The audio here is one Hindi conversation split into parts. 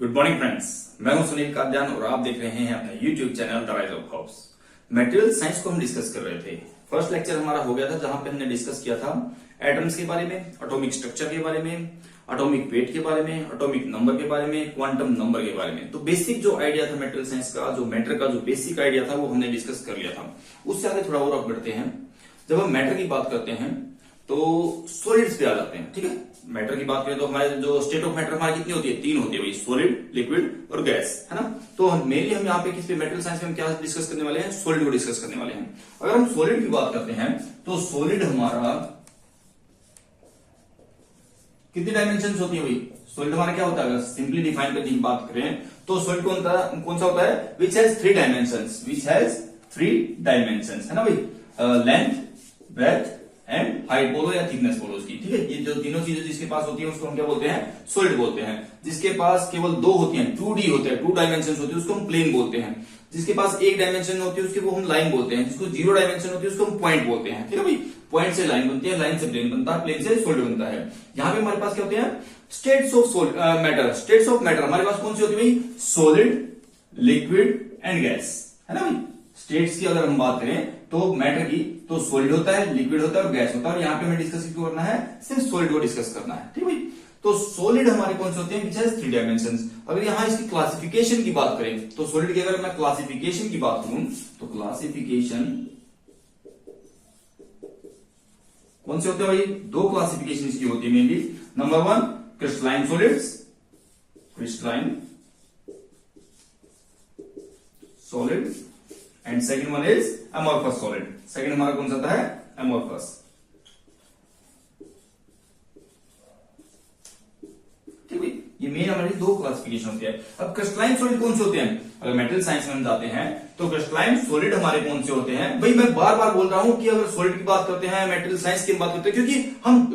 गुड मॉर्निंग फ्रेंड्स, मैं हूं सुनील कादयान और आप देख रहे हैं अपने YouTube channel the rise of house. Material science को हम डिस्कस कर रहे थे। फर्स्ट लेक्चर हमारा हो गया था जहां पे हमने डिस्कस किया था एटम्स के बारे में, एटॉमिक स्ट्रक्चर के बारे में, एटॉमिक वेट के बारे में, एटॉमिक नंबर के बारे में, क्वांटम नंबर के बारे में। तो बेसिक जो आइडिया था मटेरियल साइंस का, जो मैटर का जो बेसिक आइडिया था वो हमने डिस्कस कर लिया था। उससे आगे थोड़ा और बढ़ते हैं। जब हम मैटर की बात करते हैं तो सॉलिड्स पे आ जाते हैं। ठीक है, मैटर की बात करें तो हमारे जो स्टेट ऑफ मैटर हमारी कितनी होती है? तीन होती है भाई, सॉलिड, लिक्विड और गैस, है ना। तो मेनली हम यहाँ पे किस पे, मेटेरियल साइंस में हम क्या डिस्कस करने वाले हैं? सॉलिड को डिस्कस करने वाले हैं। अगर हम सॉलिड की बात करते हैं तो सॉलिड हमारा कितनी डायमेंशन होती है भाई? सॉलिड हमारा क्या होता है? अगर सिंपली डिफाइन करने की बात करें तो सॉलिड कौन सा होता है? Which has three dimensions, which has three dimensions, है ना भाई। लेंथ, ब्रेथ एंड हाइट बोलो या थिकनेस बोलो उसकी। ठीक है, ये जो तीनों चीजें जिसके पास होती है उसको हम क्या बोलते हैं? सॉलिड बोलते हैं। जिसके पास केवल दो होती हैं, 2D होते हैं, 2 डायमेंशन होती है, उसको हम प्लेन बोलते हैं। जिसके पास एक डायमेंशन होती है उसके वो हम लाइन बोलते हैं। जिसको 0 डायमेंशन होती है उसको हम पॉइंट बोलते हैं। ठीक है भाई, पॉइंट से लाइन बनती है, लाइन से प्लेन बनता है, प्लेन से सॉलिड बनता है। यहाँ पे हमारे पास क्या होते हैं? States of matter. States of matter हमारे पास कौन सी होती है भाई? सॉलिड, लिक्विड एंड गैस, है ना भाई। स्टेट्स की अगर हम बात करें तो मैटर की, तो सॉलिड होता है, लिक्विड होता है और गैस होता है। और यहाँ पे हमें डिस्कस क्यों करना है? सिर्फ सॉलिड को डिस्कस करना है। ठीक है भाई, तो सॉलिड हमारे कौन से होते हैं? Which has three dimensions. अगर यहाँ इसकी क्लासिफिकेशन की बात करें तो सॉलिड की अगर मैं क्लासिफिकेशन की बात करूं तो क्लासिफिकेशन कौन से होते हैं भाई? दो क्लासिफिकेशन इसकी होती है mainly. Number 1 crystalline solids, crystalline solid, and second one is amorphous solid. Second हमारा कौन सा आता है? अमोर्फस। ठीक है, ये मेन हमारी दो क्लासिफिकेशन होती है। अब क्रिस्टलाइन सॉलिड कौन से होते हैं? अगर मेटल साइंस में हम जाते हैं तो क्रिस्टलाइन सॉलिड हमारे कौन से होते हैं भाई? मैं बार बार बोल रहा हूं कि अगर सॉलिड की बात करते हैं, मेटल साइंस की बात करते हैं, क्योंकि हम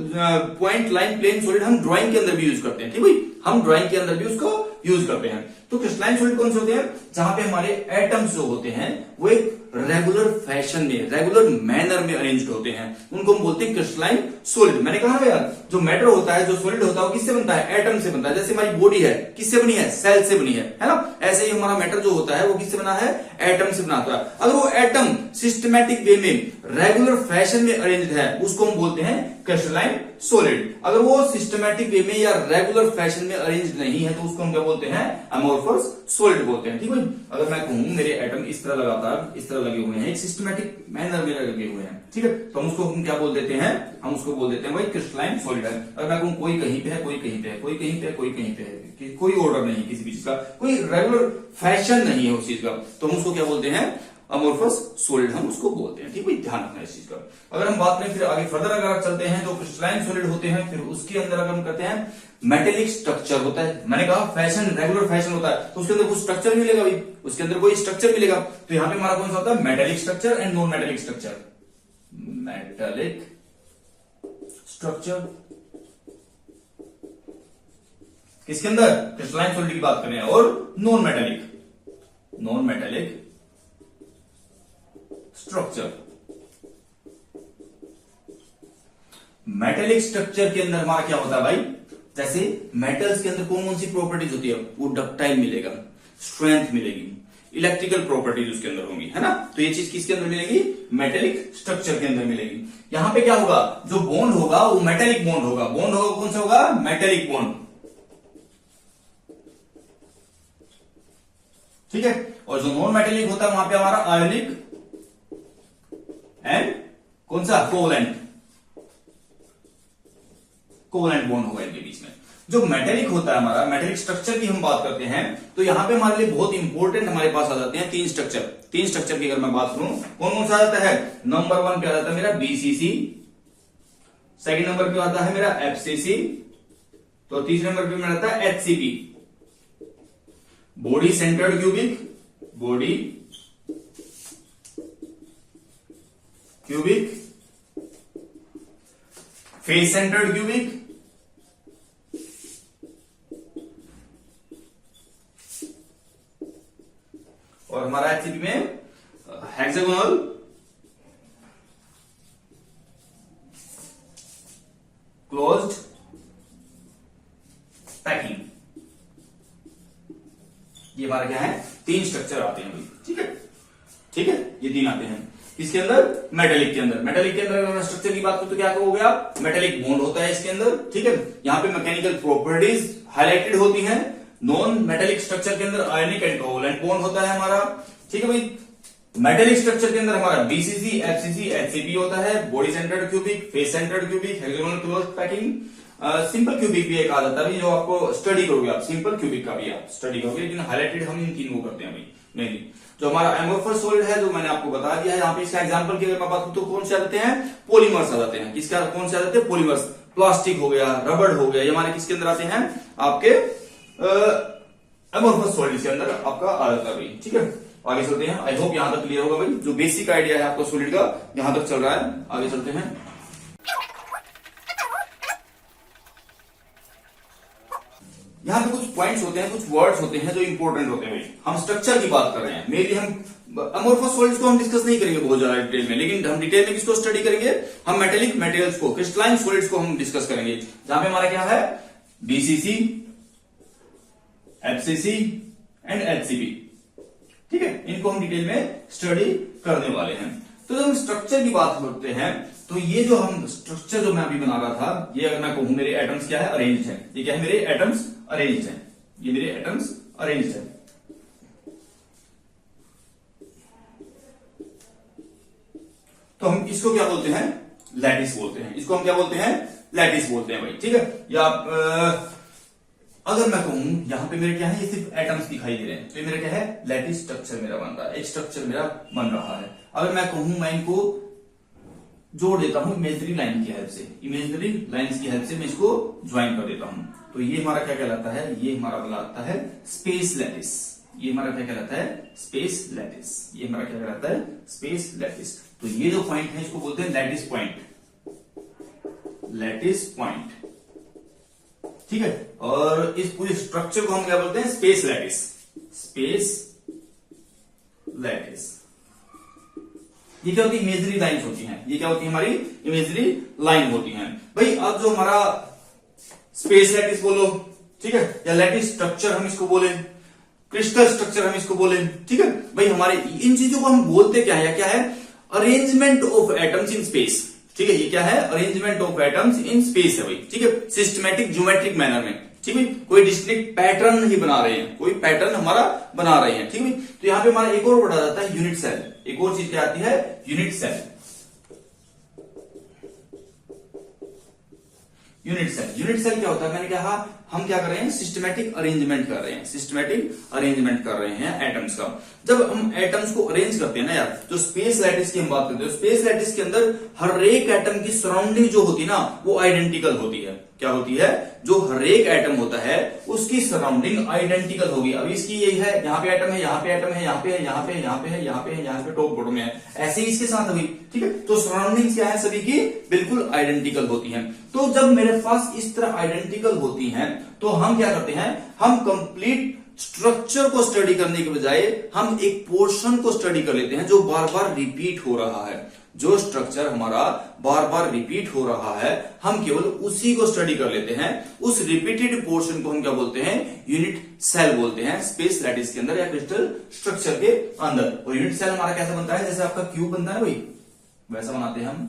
पॉइंट, लाइन, प्लेन सॉलिड हम ड्राइंग के अंदर भी यूज करते हैं। ठीक है भाई, हम ड्राइंग के अंदर भी उसको यूज करते हैं। तो क्रिस्टलाइन सॉलिड कौन से होते हैं? जहां पे हमारे एटम्स जो होते हैं वो एक रेगुलर फैशन में, रेगुलर मैनर में अरेंज्ड होते हैं, उनको हम बोलते हैं क्रिस्टलाइन सॉलिड। मैंने कहा यार, जो मैटर होता है, जो सॉलिड होता है वो किससे बनता है? एटम से बनता है। जैसे हमारी बॉडी है, किससे बनी है? सेल से बनी है ना। ऐसे ही हमारा मैटर जो होता है वो किससे बना है? एटम से बना होता है। अगर वो एटम सिस्टमैटिक वे में, रेगुलर फैशन में अरेंज्ड है, उसको हम बोलते हैं क्रिस्टलाइन सॉलिड। अगर वो सिस्टमैटिक वे में या रेगुलर फैशन में अरेंज नहीं है तो उसको हम क्या बोलते हैं? अमोर्फस सॉलिड बोलते हैं। ठीक है, अगर मैं कहूं मेरे एटम इस तरह लगातार इस तरह लगे हुए हैं, एक सिस्टमैटिक मैनर में लगे हुए हैं, ठीक है, तो हम उसको हम क्या बोल देते हैं? हम उसको बोल देते हैं भाई क्रिस्टलाइन सॉलिड है। अगर मैं कहूं कोई कहीं पे है, कोई कहीं पे है, कोई कहीं पे है, कोई कहीं पे है, कोई ऑर्डर नहीं किसी भी चीज का, कोई रेगुलर फैशन नहीं है उस चीज का, तो हम उसको क्या बोलते हैं? अमोर्फस सॉलिड हम उसको बोलते हैं। ठीक है, ध्यान रखना इस चीज का। अगर हम बात में फिर आगे फर्दर अगर चलते हैं तो क्रिस्टलाइन सॉलिड होते हैं, फिर उसके अंदर अगर हम करते हैं मेटेलिक स्ट्रक्चर होता है। मैंने कहा फैशन, रेगुलर फैशन होता है, तो उसके अंदर कुछ स्ट्रक्चर मिलेगा भाई, उसके अंदर कोई स्ट्रक्चर मिलेगा। तो यहां पे हमारा कौन सा होता है? Metallic structure and non metallic structure. Metallic structure किसके अंदर? क्रिस्टलाइन सॉलिड की बात करें। और non metallic structure. Metallic structure के अंदर हमारा क्या होता है भाई? जैसे मेटल्स के अंदर कौन कौन सी प्रॉपर्टीज होती है? वो डक्टाइल मिलेगा, स्ट्रेंथ मिलेगी, इलेक्ट्रिकल प्रॉपर्टीज उसके अंदर होंगी, है ना। तो ये चीज किसके अंदर मिलेगी? मेटेलिक स्ट्रक्चर के अंदर मिलेगी। यहां पे क्या होगा? जो बॉन्ड होगा वो मेटेलिक बॉन्ड होगा। बॉन्ड होगा कौन सा होगा? Metallic bond. ठीक है, और जो नॉन मेटेलिक होता है वहां पे हमारा आयोनिक एंड कौन सा? कोवलेंट बॉन्ड होगा इनके बीच में। जो मेटेलिक होता है हमारा, मेटेलिक स्ट्रक्चर की हम बात करते हैं तो यहां पे हमारे लिए बहुत इंपॉर्टेंट हमारे पास आ जाते हैं तीन स्ट्रक्चर। तीन स्ट्रक्चर की अगर मैं बात करूं, कौन कौन सा आ जाता है? नंबर 1 पे आ जाता है मेरा BCC, सेकंड नंबर पे आता है मेरा FCC, तो तीसरे नंबर पे मेरा आता है HCP, body centred cubic, body cubic, face centred cubic, और हमारा HCP में हेक्सागोनल क्लोज्ड पैकिंग। ये हमारा क्या है, 3 स्ट्रक्चर आते हैं भाई, ठीक है, ठीक है, ये 3 आते हैं इसके अंदर। मेटेलिक के अंदर, मेटेलिक के अंदर स्ट्रक्चर की बात करो तो क्या कहोगे आप, मेटेलिक बॉन्ड होता है इसके अंदर, ठीक है। यहाँ पे मैकेनिकल प्रॉपर्टीज हाईलाइटेड होती हैं। नॉन मेटेलिक स्ट्रक्चर के अंदर आयनिक एंड कोवैलेंट बॉन्ड होता है हमारा, ठीक है भाई। मेटेलिक स्ट्रक्चर के अंदर हमारा बीसीसी, एफसीसी, एचसीपी होता है। Body centred cubic, face centred cubic, hexagonal close packing, simple cubic भी एक आ जाता है जो आपको स्टडी करोगे आप, सिंपल क्यूबिक का भी आप स्टडी करोगे, लेकिन हाईलाइटेड हम इन 3 को करते हैं भाई मेनली। जो हमारा एमोर्फस सॉलिड है जो मैंने आपको बता दिया है, यहाँ पे इसका एग्जांपल की अगर मैं बात करूं तो कौन से आ जाते हैं, पॉलीमर्स आ जाते हैं। किसका, कौन से आ जाते हैं, पॉलीमर्स। प्लास्टिक हो गया, रबड़ हो गया, ये हमारे किसके अंदर आते हैं, आपके एमोर्फस सॉलिड के अंदर आपका आ जाता है भाई, ठीक है। आगे चलते हैं, आई होप यहां तक क्लियर होगा भाई, जो बेसिक आइडिया है आपका सॉलिड का यहां तक चल रहा है। आगे चलते हैं, यहाँ पे कुछ पॉइंट्स होते हैं, कुछ वर्ड्स होते हैं जो इंपॉर्टेंट होते हैं भाई। हम स्ट्रक्चर की बात कर रहे हैं मेनली, हम अमोर्फस सॉलिड्स को हम डिस्कस नहीं करेंगे बहुत ज्यादा डिटेल में, लेकिन हम डिटेल में किसको स्टडी करेंगे, हम मेटेलिक मटेरियल्स को, क्रिस्टलाइन सॉलिड्स को हम डिस्कस करेंगे। जहां पे हमारा क्या है, बीसीसी, एफसीसी एंड एचसीबी, ठीक है, इनको हम डिटेल में स्टडी करने वाले हैं। तो जब हम स्ट्रक्चर की बात करते हैं तो ये जो हम स्ट्रक्चर जो मैं अभी बना रहा था, ये अगर मैं कहूं मेरे एटम्स क्या है, अरेंज्ड है। ये क्या है, मेरे एटम्स अरेंज्ड है, ये मेरे एटम्स अरेंज्ड है। तो हम इसको क्या बोलते हैं, लैटिस बोलते हैं। इसको हम क्या बोलते हैं, लैटिस बोलते हैं भाई, ठीक है। या अगर मैं कहूं यहां पे मेरे क्या है, ये सिर्फ एटम्स दिखाई दे रहे हैं, तो ये मेरा क्या है, लैटिस स्ट्रक्चर मेरा बन रहा है, एक स्ट्रक्चर मेरा बन रहा है। अगर मैं कहूं, मैं इनको जोड़ देता हूं इमेजिनरी लाइन की हेल्प से, इमेजिनरी लाइंस की हेल्प से मैं इसको ज्वाइन कर देता हूं, तो ये हमारा क्या कहलाता है, ये हमारा कहलाता है स्पेस लैटिस। ये हमारा क्या कहलाता है, स्पेस लैटिस। ये हमारा क्या कहलाता है, स्पेस लैटिस। तो ये जो पॉइंट है इसको बोलते हैं लैटिस पॉइंट, लैटिस पॉइंट, ठीक है। और इस पूरे स्ट्रक्चर को हम क्या बोलते हैं, स्पेस लैटिस, स्पेस लैटिस। ये क्या होती है, इमेजिनरी लाइंस होती हैं। ये क्या होती है, हमारी इमेजिनरी लाइन होती हैं भाई। अब जो हमारा स्पेस लैटिस बोलो, ठीक है, या लैटिस स्ट्रक्चर हम इसको बोले, क्रिस्टल स्ट्रक्चर हम इसको बोले, ठीक है भाई। हमारे इन चीजों को हम बोलते क्या है, या क्या है, arrangement of atoms in space, ठीक है। ये क्या है, arrangement of atoms in space है भाई, ठीक है, सिस्टमैटिक ज्योमेट्रिक मैनर में, ठीक है। कोई डिस्टिंक्ट पैटर्न नहीं बना रहे हैं, कोई पैटर्न हमारा बना रहे हैं, ठीक है। तो यहां पे हमारा एक और वर्ड आ जाता है, यूनिट सेल। एक और चीज क्या आती है, unit cell. Unit cell, unit cell क्या होता है, मैंने कहा हम क्या कर रहे हैं, सिस्टमैटिक अरेंजमेंट कर रहे हैं, सिस्टमैटिक अरेंजमेंट कर रहे हैं एटम्स का। जब हम एटम्स को अरेंज करते हैं ना यार, जो स्पेस लैटिस की हम बात करते हैं, स्पेस लैटिस के अंदर हर एक एटम की सराउंडिंग जो होती है ना, वो आइडेंटिकल होती है। क्या होती है, जो हर एक एटम होता है उसकी सराउंडिंग आइडेंटिकल होगी। अब इसकी यही है, यहाँ पे एटम है, यहाँ पे एटम है, यहाँ पे है, यहाँ पे है, यहाँ पे है, यहाँ पे है, यहाँ पे टॉप बॉटम में है, ऐसे ही इसके साथ अभी, ठीक है। तो सराउंडिंग्स क्या है, सभी की बिल्कुल आइडेंटिकल होती हैं। तो जब मेरे पास इस तरह आइडेंटिकल होती हैं, तो हम क्या करते हैं, हम कंप्लीट स्ट्रक्चर को स्टडी करने के बजाय हम एक पोर्शन को स्टडी कर लेते हैं जो बार बार रिपीट हो रहा है। जो स्ट्रक्चर हमारा बार बार रिपीट हो रहा है, हम केवल उसी को स्टडी कर लेते हैं। उस रिपीटेड पोर्शन को हम क्या बोलते हैं, यूनिट सेल बोलते हैं, स्पेस लैटिस के अंदर या क्रिस्टल स्ट्रक्चर के अंदर। और यूनिट सेल हमारा कैसा बनता है, जैसे आपका क्यूब बनता है भाई, वैसा बनाते हैं हम।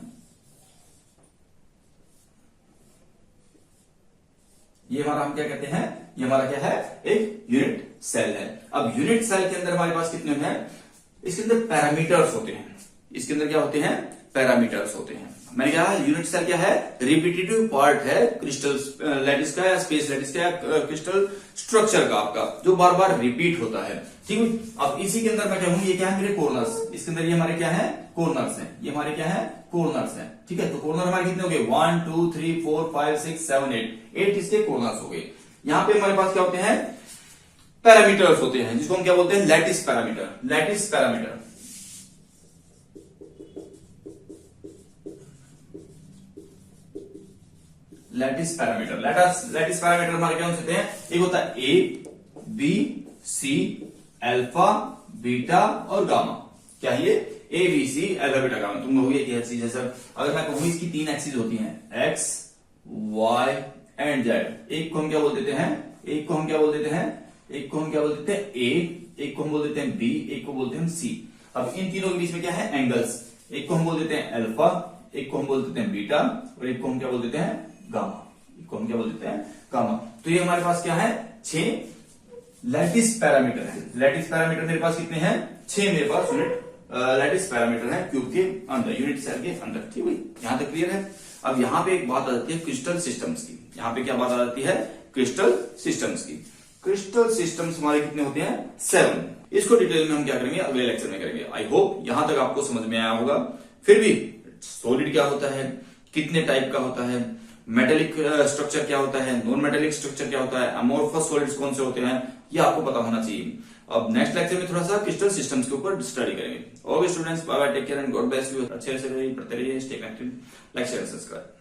ये हमारा हम क्या कहते हैं, ये हमारा क्या है, एक यूनिट सेल है। अब यूनिट सेल के अंदर हमारे पास कितने हैं, इसके अंदर पैरामीटर्स होते हैं। इसके अंदर क्या होते हैं, पैरामीटर्स होते हैं। मैंने कहा यूनिट सेल क्या है, रिपीटेटिव पार्ट है क्रिस्टल लैटिस का या स्पेस लैटिस का या क्रिस्टल स्ट्रक्चर का आपका, जो बार बार रिपीट होता है, ठीक है। अब इसी के अंदर मैं कहूंगी ये क्या है, मेरे कॉर्नर्स। इसके अंदर ये हमारे क्या है, कॉर्नर्स हैं। ये हमारे क्या है, कॉर्नर्स हैं, ठीक है। तो कॉर्नर हमारे कितने हो गए, 1 2 3 4 5 6 7 8 इसके कॉर्नर्स हो गए। यहां पे हमारे पास क्या होते हैं, पैरामीटर्स होते हैं, जिसको हम क्या बोलते हैं, lattice parameter. Lattice parameter, lattice parameter, lattice parameter हमारे क्या होते हैं, एक होता है A B C alpha beta और गामा। क्या ये A B C alpha beta gamma, तुम कहोगे कि एक्सिस है सर। अगर मैं कहूं इसकी 3 एक्सिस होती हैं, एक्स वाई एंड जेड। एक को हम क्या बोल देते हैं, एक को हम क्या बोल देते हैं, एक को हम क्या बोल देते हैं ए, एक को हम बोल देते हैं बी, एक को बोलते हैं सी। अब इन तीनों के बीच में क्या है एंगल्स, एक को हम बोल देते हैं अल्फा, एक को हम बोल देते हैं बीटा और एक को हम क्या बोल देते हैं गामा, एक को हम क्या बोल देते हैं गामा। तो ये हमारे पास क्या है 6 लैटिस पैरामीटर है। लैटिस पैरामीटर मेरे पास कितने हैं 6 मेरे पास यूनिट लैटिस पैरामीटर है क्यूब के अंदर, यूनिट सेल के अंदर। ठीक है यहां तक क्लियर है। अब यहाँ पे एक बात आ जाती है क्रिस्टल सिस्टम्स की। यहाँ पे क्या बात आ जाती है क्रिस्टल सिस्टम्स की। क्रिस्टल सिस्टम्स हमारे कितने होते हैं 7। इसको डिटेल में हम क्या करेंगे अगले लेक्चर में करेंगे। आई होप यहां तक आपको समझ में आया होगा। फिर भी सॉलिड क्या होता है, कितने टाइप का होता है, मेटेलिक स्ट्रक्चर क्या होता है, नॉन मेटेलिक स्ट्रक्चर क्या होता है, अमोर्फस सॉलिड्स कौन से होते हैं, ये आपको पता होना चाहिए। अब नेक्स्ट लेक्चर में थोड़ा सा क्रिस्टल सिस्टम्स के ऊपर स्टडी करेंगे। Okay students, bye bye, take care and God bless you. अच्छे से पढ़ते रहिए, stay connected, like share subscribe.